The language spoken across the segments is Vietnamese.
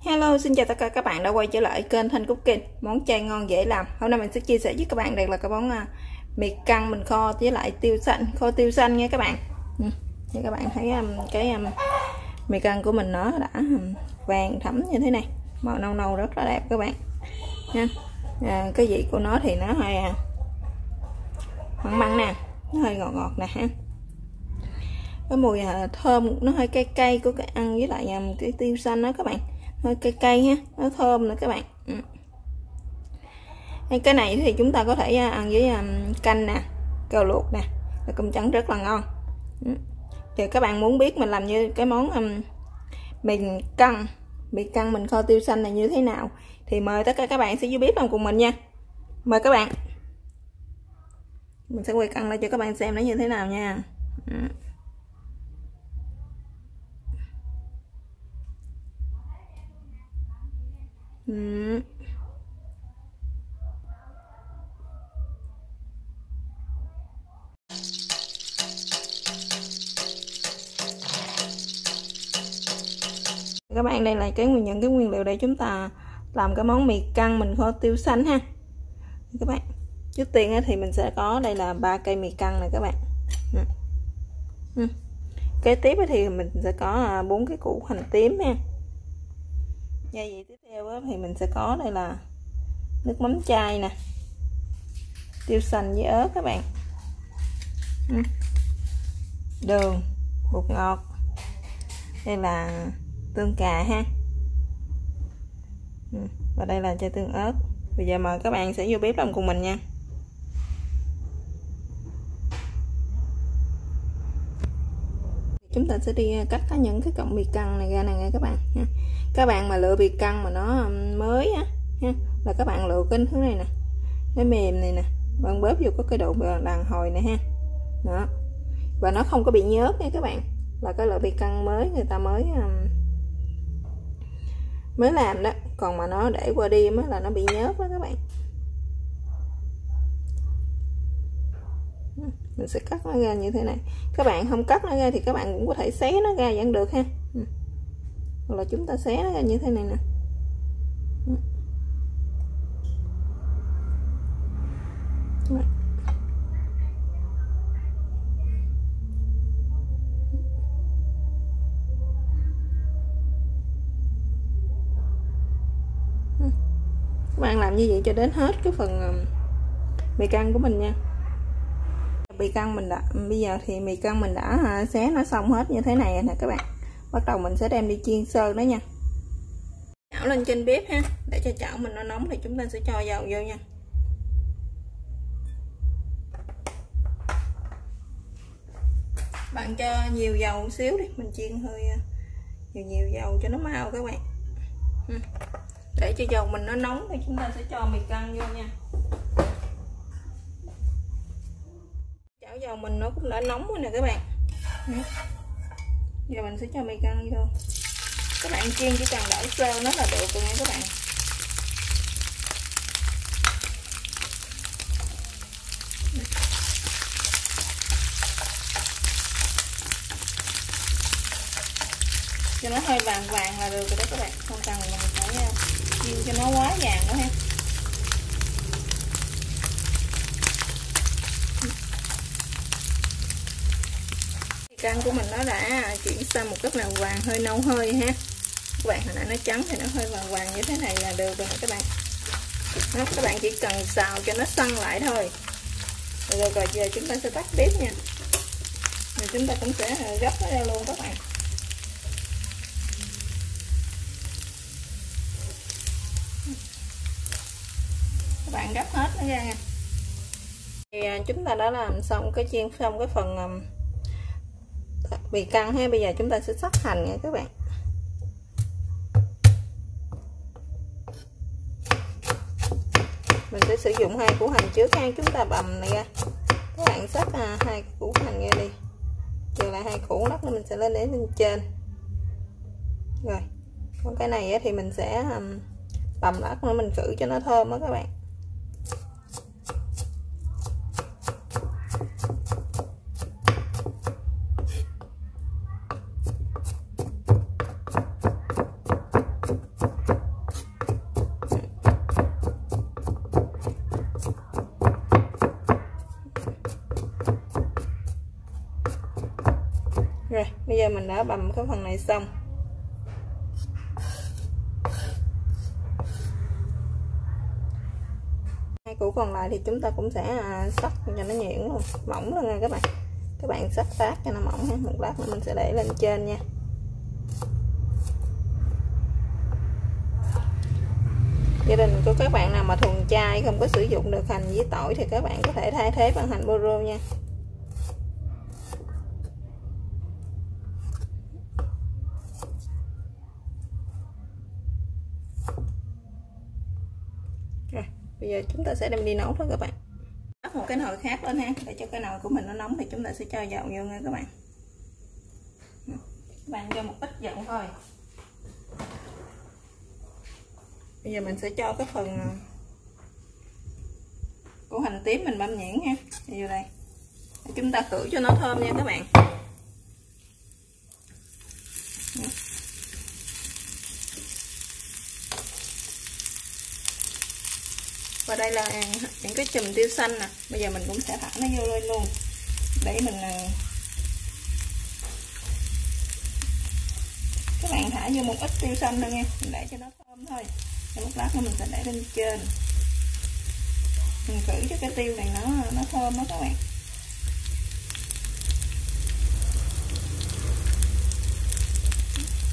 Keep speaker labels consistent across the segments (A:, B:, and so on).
A: Hello, xin chào tất cả các bạn đã quay trở lại kênh Thanh Cooking. Món chay ngon dễ làm. Hôm nay mình sẽ chia sẻ với các bạn đây là cái món mì căng mình kho với lại kho tiêu xanh nha các bạn. Như các bạn thấy cái mì căng của mình nó đã vàng thẫm như thế này, màu nâu nâu rất là đẹp các bạn nha. Cái vị của nó thì nó hơi mặn mặn nè, nó hơi ngọt ngọt nè ha. Cái mùi thơm nó hơi cay cay của cái ăn với lại cái tiêu xanh đó các bạn, hơi cay cay ha, nó thơm nữa các bạn. Cái này thì chúng ta có thể ăn với canh nè, cơm luộc nè, cơm trắng rất là ngon. Thì các bạn muốn biết mình làm như cái món mì căng mình kho tiêu xanh này như thế nào thì mời tất cả các bạn sẽ vô bếp làm cùng mình nha. Mời các bạn. Mình sẽ quay căng lại cho các bạn xem nó như thế nào nha. Các bạn, đây là những cái nguyên liệu để chúng ta làm cái món mì căng mình kho tiêu xanh ha. Các bạn, trước tiên thì mình sẽ có đây là 3 cây mì căng này các bạn. Kế tiếp thì mình sẽ có 4 cái củ hành tím ha. Gia vị tiếp theo thì mình sẽ có đây là nước mắm chai nè, tiêu xanh với ớt các bạn, đường, bột ngọt, đây là tương cà ha, và đây là chai tương ớt. Bây giờ mời các bạn sẽ vô bếp làm cùng mình nha. Chúng ta sẽ đi cắt những cái cọng mì căng này ra nè nha các bạn ha. Các bạn mà lựa mì căng mà nó mới á ha, là các bạn lựa cái thứ này nè, cái mềm này nè, bạn bóp vô có cái độ đàn hồi này ha, đó, và nó không có bị nhớt nha các bạn, là cái loại mì căng mới người ta mới làm đó. Còn mà nó để qua đêm á là nó bị nhớt đó các bạn. Mình sẽ cắt nó ra như thế này. Các bạn không cắt nó ra thì các bạn cũng có thể xé nó ra vẫn được ha, hoặc là chúng ta xé nó ra như thế này nè. Các bạn làm như vậy cho đến hết cái phần mì căng của mình nha. Mì căng mình đã bây giờ thì mì căng mình đã xé nó xong hết như thế này nè các bạn. Bắt đầu mình sẽ đem đi chiên sơ nó nha. Chảo lên trên bếp ha, để cho chảo mình nó nóng thì chúng ta sẽ cho dầu vô nha. Bạn cho nhiều dầu một xíu đi, mình chiên hơi nhiều dầu cho nó mau các bạn. Để cho dầu mình nó nóng thì chúng ta sẽ cho mì căng vô nha. Chảo dầu mình nó cũng đã nóng rồi nè các bạn. Giờ mình sẽ cho mì căng vô. Các bạn chiên chỉ cần đợi sơ nó là được rồi nha các bạn. Cho nó hơi vàng vàng là được rồi đó các bạn, không cần mình phải chiên cho nó quá vàng nữa ha. Căng của mình nó đã chuyển sang một cái màu vàng hơi nâu hơi ha các bạn. Hồi nãy nó trắng thì nó hơi vàng vàng như thế này là được rồi nè các bạn. Đó, các bạn chỉ cần xào cho nó săn lại thôi. Rồi giờ chúng ta sẽ tắt bếp nha. Rồi chúng ta cũng sẽ gấp nó ra luôn các bạn. Các bạn gấp hết nó ra nha. Thì chúng ta đã làm xong chiên xong cái phần mì căng ha. Bây giờ chúng ta sẽ sắc hành nha các bạn. Mình sẽ sử dụng 2 củ hành trước ha. Chúng ta bầm này ra, các bạn sắc 2 củ hành ra đi, trừ lại 2 củ lát nữa mình sẽ để lên trên. Rồi còn cái này thì mình sẽ bầm lát nữa mình khử cho nó thơm đó các bạn. giờ mình đã bầm cái phần này xong. Hai củ còn lại thì chúng ta cũng sẽ xắt cho nó nhuyễn luôn, mỏng luôn nha các bạn. Các bạn xắt tác cho nó mỏng ha. Một lát nữa mình sẽ để lên trên nha. Gia đình của các bạn nào mà thuần chay không có sử dụng được hành với tỏi thì các bạn có thể thay thế bằng hành boro nha. Rồi, bây giờ chúng ta sẽ đem đi nấu thôi các bạn. Bắt một cái nồi khác lên ha, để cho cái nồi của mình nó nóng thì chúng ta sẽ cho dầu vô nha các bạn. Các bạn cho một ít dầu thôi. Bây giờ mình sẽ cho cái phần của hành tím mình băm nhuyễn ha, vô đây. Chúng ta khử cho nó thơm nha các bạn. Và đây là những cái chùm tiêu xanh nè. Bây giờ mình cũng sẽ thả nó vô lên luôn để mình các bạn thả vô một ít tiêu xanh thôi nha, mình để cho nó thơm thôi. Để một lát nữa mình sẽ để lên trên, mình khử cho cái tiêu này nó thơm đó các bạn.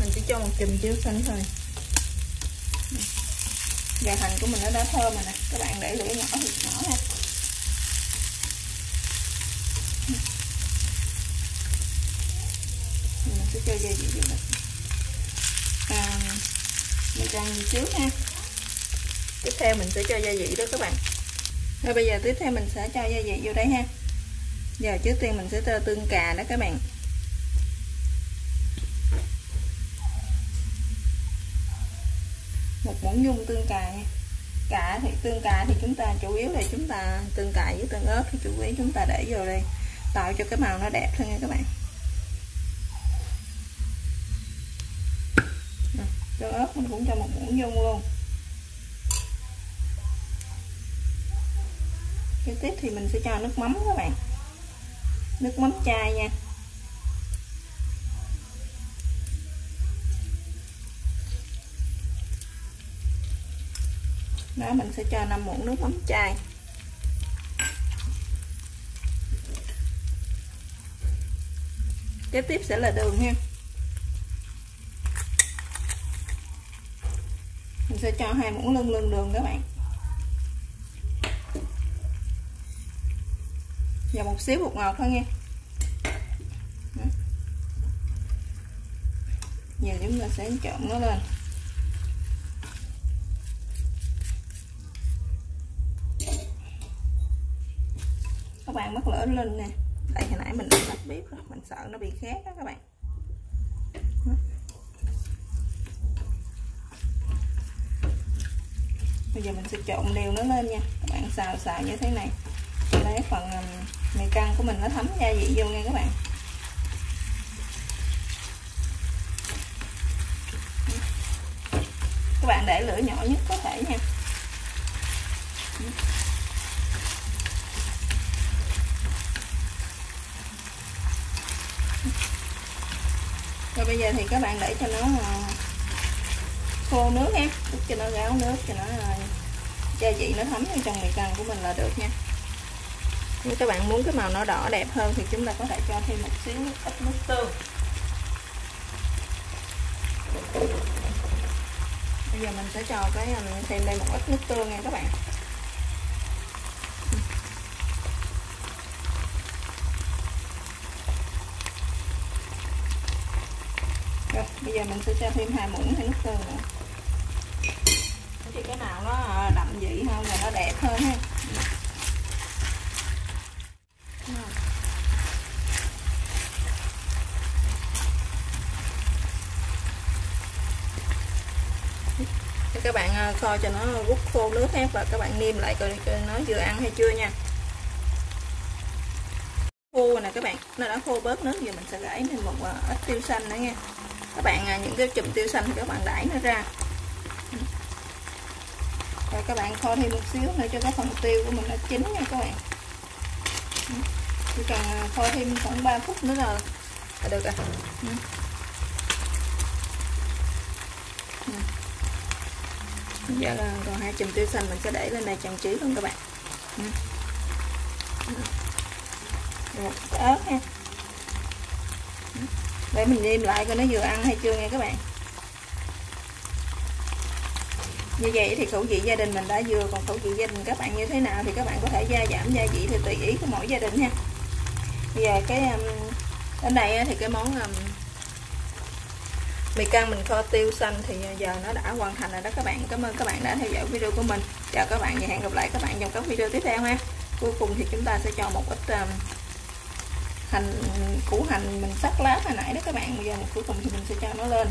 A: Mình chỉ cho một chùm tiêu xanh thôi. Giờ hành của mình nó đã thơm rồi nè, các bạn để lửa nhỏ thì nhỏ ha. Mình sẽ cho gia vị vô đây. Mình trần trước ha. Tiếp theo mình sẽ cho gia vị đó các bạn. Rồi bây giờ tiếp theo mình sẽ cho gia vị vô đây ha. Giờ trước tiên mình sẽ cho tương cà đó các bạn. Một muỗng dung tương cà nha. Tương cà thì chúng ta chủ yếu là chúng ta tương cà với tương ớt thì chủ yếu chúng ta để vô đây tạo cho cái màu nó đẹp hơn nha các bạn. Tương ớt mình cũng cho một muỗng dung luôn. Kế tiếp thì mình sẽ cho nước mắm các bạn, nước mắm chai nha. Đó, mình sẽ cho 5 muỗng nước mắm chai. Kế tiếp sẽ là đường ha. Mình sẽ cho 2 muỗng lưng đường các bạn. Và một xíu bột ngọt thôi nha. Giờ chúng ta sẽ trộn nó lên. Các bạn bắt lửa lên nè. Tại hồi nãy mình đã tắt bếp rồi, mình sợ nó bị khét đó các bạn. Bây giờ mình sẽ trộn đều nó lên nha. Các bạn xào như thế này để phần mì căng của mình nó thấm gia vị vô nha các bạn. Các bạn để lửa nhỏ nhất có thể nha. Rồi bây giờ thì các bạn để cho nó khô nước ha, đút cho nó ráo nước cho nó gia vị nó thấm vô trong mì căng của mình là được nha. Nếu các bạn muốn cái màu nó đỏ đẹp hơn thì chúng ta có thể cho thêm một xíu ít nước tương. Bây giờ mình sẽ cho thêm đây một ít nước tương nha các bạn. Rồi, bây giờ mình sẽ cho thêm 2 muỗng nước tương nữa. Thì cái nào nó đậm vị hơn và nó đẹp hơn ha. Thì các bạn kho cho nó rút khô nước ha, và các bạn nêm lại coi nó vừa ăn hay chưa nha. Khô rồi nè các bạn, nó đã khô bớt nước, giờ mình sẽ rải thêm một ít tiêu xanh nữa nha. Các bạn những cái chùm tiêu xanh thì các bạn đãi nó ra. Rồi các bạn kho thêm một xíu nữa cho cái phần tiêu của mình nó chín nha các bạn. Chỉ cần kho thêm khoảng 3 phút nữa là được rồi. Giờ là còn 2 chùm tiêu xanh mình sẽ để lên đây trang trí luôn các bạn. Một ớt ha, để mình nêm lại coi nó vừa ăn hay chưa nha các bạn. Như vậy thì khẩu vị gia đình mình đã vừa, còn khẩu vị gia đình các bạn như thế nào thì các bạn có thể gia giảm gia vị theo tùy ý của mỗi gia đình ha. Bây giờ cái đến đây thì cái món mì căng mình kho tiêu xanh thì giờ nó đã hoàn thành rồi đó các bạn. Cảm ơn các bạn đã theo dõi video của mình. Chào các bạn và hẹn gặp lại các bạn trong các video tiếp theo ha. Cuối cùng thì chúng ta sẽ cho một ít củ hành mình sắc lá hồi nãy đó các bạn. Bây giờ cuối cùng thì mình sẽ cho nó lên.